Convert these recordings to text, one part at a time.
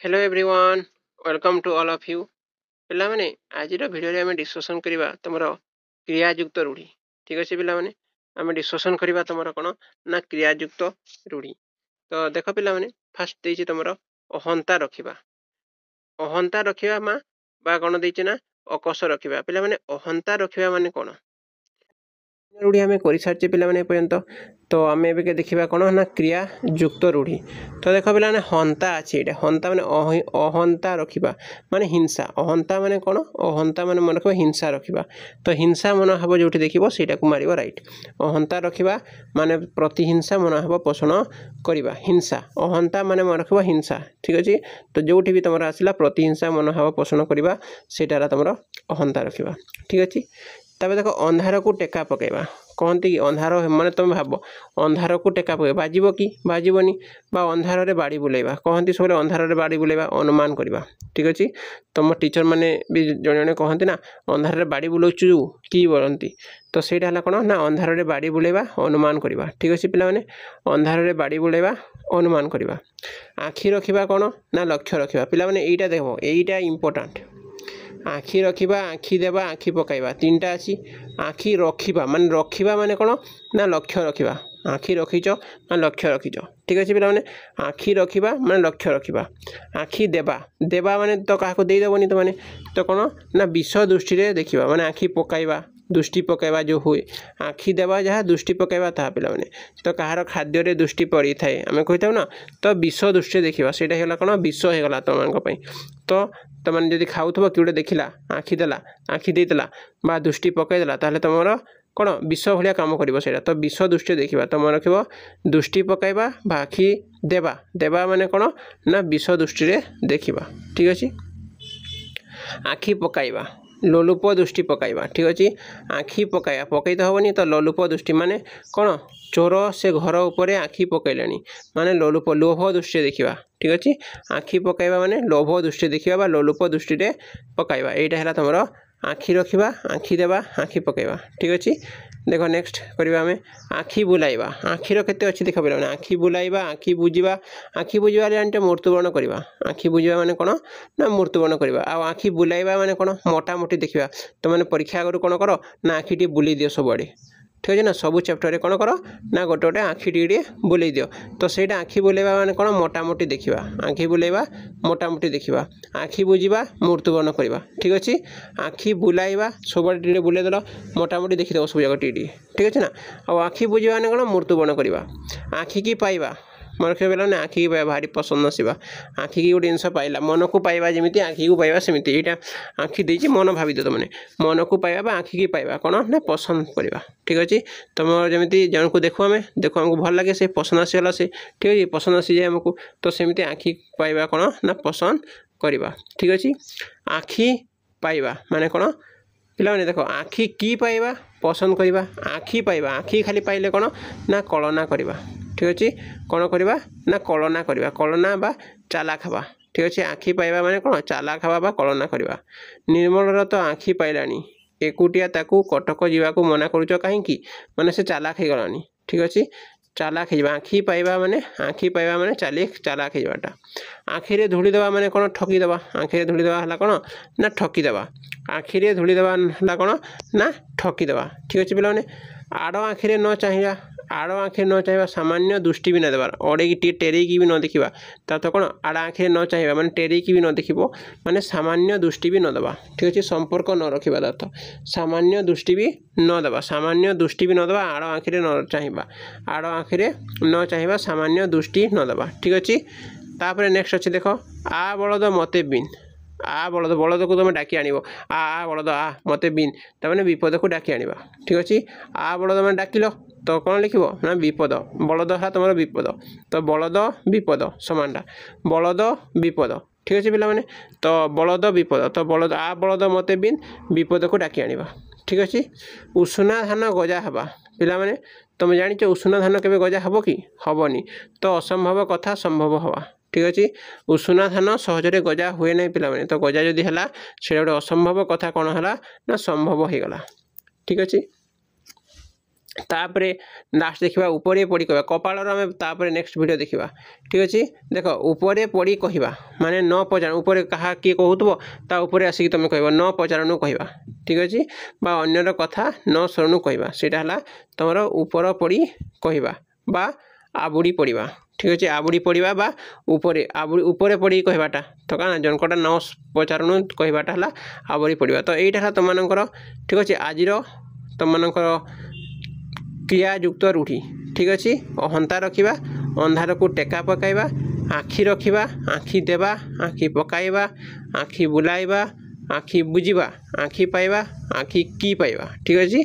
Hello everyone welcome to all of you पिला माने आज वीडियो रे हमें डिस्कशन करबा तुमरो क्रियायुक्त रूढ़ी ठीक अछि पिला माने हमें डिस्कशन करबा तुमरो कोन ना क्रियायुक्त रूढ़ी तो देखो पिला माने फर्स्ट देछि तुमरो अहंता रखिबा मा बा कोन देछि ना अकस रखिबा पिला माने अहंता रखिबा माने कोन रूढ़ी आम कर सारी पे पर्यंत तो आम ए देखा कौन ना क्रिया युक्त रूढ़ी तो देख पे हंता अच्छे हंता माने अहंता रखा माने हिंसा अहंता माने कौन अहंता माने मन रखा हिंसा रखा तो हिंसा मनोभाव जो देख से मार राइट अहंता रखा माने प्रतिहिंसा मनोभाव पोषण करवा हिंसा अहंता माने मन रखा हिंसा ठीक अच्छे तो जो भी तुम आसला प्रतिहिंसा मनोभाव पोषण करवा सेटा तुम अहंता रखा ठीक अच्छे तब देख अंधार को टेका पकेबा कहती कि अंधार माने तुम भाव अंधार को टेका पके बाजिबो कि बाजिबोनी बा अंधार रे बाड़ी बुलेबा कहती सब अंधार रे बाड़ी बुलेबा अनुमान करवा ठीक अच्छे तुम टीचर मैंने भी जड़े जड़े कहते ना अंधार रे बाड़ी बुलाऊचु कि बोलती तो सहीटा है कौन ना अंधार रे बाड़ी बुलेबा अनुमान करवा ठीक अच्छे पे अंधार रे बाड़ी बुलेबा अनुमान करवा आखि रखा कौन ना लक्ष्य रखा पे यहीटा देख यहीटा इम्पोर्टाट आखि रखा आखि देवा आखि पकाइबा तीन टा अच्छी आखि रखा मान रखा माने कौन ना लक्ष्य रखा आखि रखीच ना लक्ष्य रखीच ठीक अच्छे पे आखि रखा माने लक्ष्य रखा आखि देवा देवा माने तो क्या देदेवनी तो माने तो कौन ना विष दृष्टि देखा माने आखि पकाइबा दृष्टि पकाइबा जो हुए आखि देवा जहाँ दृष्टि पकाइबा ता पे तो कहार खाद्य दृष्टि पड़ी थाए आम कही ना तो विष दृष्टि देखा से कौन विष होगा तुम तो तुम जब खाऊ कि गोटे देखला आखि देला आखि देला बा दृष्टि पकईदेला ताहले तुम कौन विष भाया कम कर तो विष दृष्टि देखा तुम रख दृष्टि पकाइबा बा आखि देवा देवा माने कौन ना विष दृष्टि देखा ठीक अच्छे आखि पकाइबा लोलुप दृष्टि पकाइबा ठीक अच्छे आखि पकाइबा पकई तो हेनी तो लोलुप दृष्टि माने कौन चोर से घर उपर आखि पकईला माने लोलुप लोभ दृष्टि देखा ठीक अच्छे आखि पकाइबा माने लोभ दृष्टि देखा लोलुप दृष्टि पकाइबा यहाँ है तुम आखि रखा आखि देवा आखि पकाइबा ठीक अच्छे देख नेक्स्ट करवा आम आखि बुलाइबा आखिर केते अच्छी देख पे आखि बुलाइबा आखि बुझा आखि बुझा जानते मृत्युवरण करवा आखि बुझा माने कौन ना मृत्युवरण करवा आखि बुलाइबा माने कौन मोटामोटी देखा तो मैंने परीक्षा आगु कौन कर ना आखि टी बुले दियो सबुआड़े ठीक है ना सबू चैप्टर रे कौन कर ना गोटे गोटे आखि टी बुले दियो तो सहीटा आखि बुलेबा माने कौन मोटामोटी देखा आखि बुलेबा मोटामोटी देखा आखि बुझा मृत्युवरण करवा ठीक अच्छे आखि बुलाइबा सब टी बुलेदेल मोटामोटी देखीद सब जगह टी ठीक अच्छे ना आखि बुझा माने कौन मृत्युवरण करवा आखि की पाइबा मन रखा पे आखि की पाइबा भारी पसंद आसवा आखि की गोटे जिनस पाइला मन को पाइबा जमी आखि को पाइबा सेमती यहाँ आखि देती मन भावी दो मैंने मन को पाइबा आखि की पाइबा कौन ना पसंद करवा ठीक अच्छे तुम जमी जन को देखो आम देखो आमको भल लगे से पसंद आसीगला से ठीक है पसंद आसी जाए आमको तो सेमती आखि पाइबा कौन ना पसंद करवा ठीक अच्छे आखि पाइबा माने कौन पे देख आखि की पाइबा पसंद करवा आखि पाइबा आखि खाली पाइले कौन ना कलना करवा ठीक अच्छे कौन करवा ना कलना करवा कलना बा चालाक हवा ठीक अच्छे आखि पाइबा माने कौन चालाक हवा बा कलना करवा निर्मल तो आखि पाइलानी एकुटिया ताकू कटक जावाक मना करुच कहीं माने से चालाक हो गलानी ठीक अच्छे चालाक हो आखि पाइबा माने चालाक हो जावाटा आखिरे धूली देवा माने कौन ठकीदेवा आखिरे धूली देवा है कौन ना ठकीदेवा आखिरे धूली देवा है कौन ना ठकीदेवा ठीक अच्छे पे आड़ आखिरे न चाहिए आड़ आँखें न चाहिए सामान्य दृष्टि भी न देवार अड़े की टेरे की भी न देखा तार तो कौन आड़ आँखें न चाहिए मैंने टेरे की भी न देख माने सामान्य दृष्टि भी न देवा ठीक अच्छे संपर्क न रखा अर्थ सामान्य दृष्टि भी न देवा सामान्य दृष्टि भी न देवा आड़ आँखिरे न चाहिए आड़ आँखिरे न चाहिए सामान्य दृष्टि न देवा ठीक अच्छे तापर नेक्स्ट अच्छे देख आ बलद मते बिन आ बलद बलद को तुम डाकी आण आ बलद आ मते बिन तमें विपद को डाकी आण ठीक अच्छे आ बलद मैंने डाकिल तो कौन लिख ना विपद बलद है तुम विपद तो बलद विपद समानटा बलद विपद ठीक अच्छे पे तो बलद विपद तो बलद आ बलद मते बिन विपद को डाकी आण ठीक अच्छे उषुना धान गजा हवा पे तुम जान उषुना धान के गजा हम कि हेनी तो असंभव कथा संभव हवा ठीक अच्छे उषुना धान सहजरे गजा हुए ना पे तो गजा जदि है से गोटे असंभव कथा कौन है ना संभव हो गला ठीक अच्छे तापरे लास्ट देखा उपरे पड़ी कह कपाल आम तापर नेक्स्ट वीडियो देखा ठीक अच्छे देख उपरे पड़ी कह माने न पचार उपरे क्या किए कहूब ता उपरे आसिक तुम कह न पचारणु कह ठीक अच्छे अन्यर कथा न शुणु कह सीटा तुम उपर पड़ी कह आबुड़ी पड़ा ठीक अच्छे आबुड़ी पड़ा बा उपरे उपरे पड़ी कहवाटा तो क्या जनकटा न पचारणु कहवाटा है आबुड़ी पड़ा तो यहीटा तुम ठीक अच्छे आज तुम क्रियायुक्त रूढ़ी ठीक अच्छे हंता रखा अंधार को टेका पकाइबा आखि रखा आखि देवा आखि पकाइबा आखि बुलाइबा आखि बुझा आखि पाइबा आखि की पाइबा ठीक अच्छे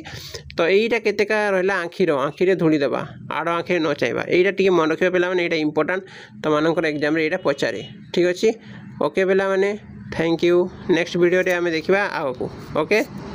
तो यहीटा केतेका रहा आखिरे धूली देवा आड़ आखिरे न चाहवा यहीटा टी मन रखा पे यहाँ इंपोर्टाट तुम एग्जाम यहाँ पचारे ठीक अच्छे ओके पे थैंक यू नेक्स्ट वीडियो आम देखा आगे ओके।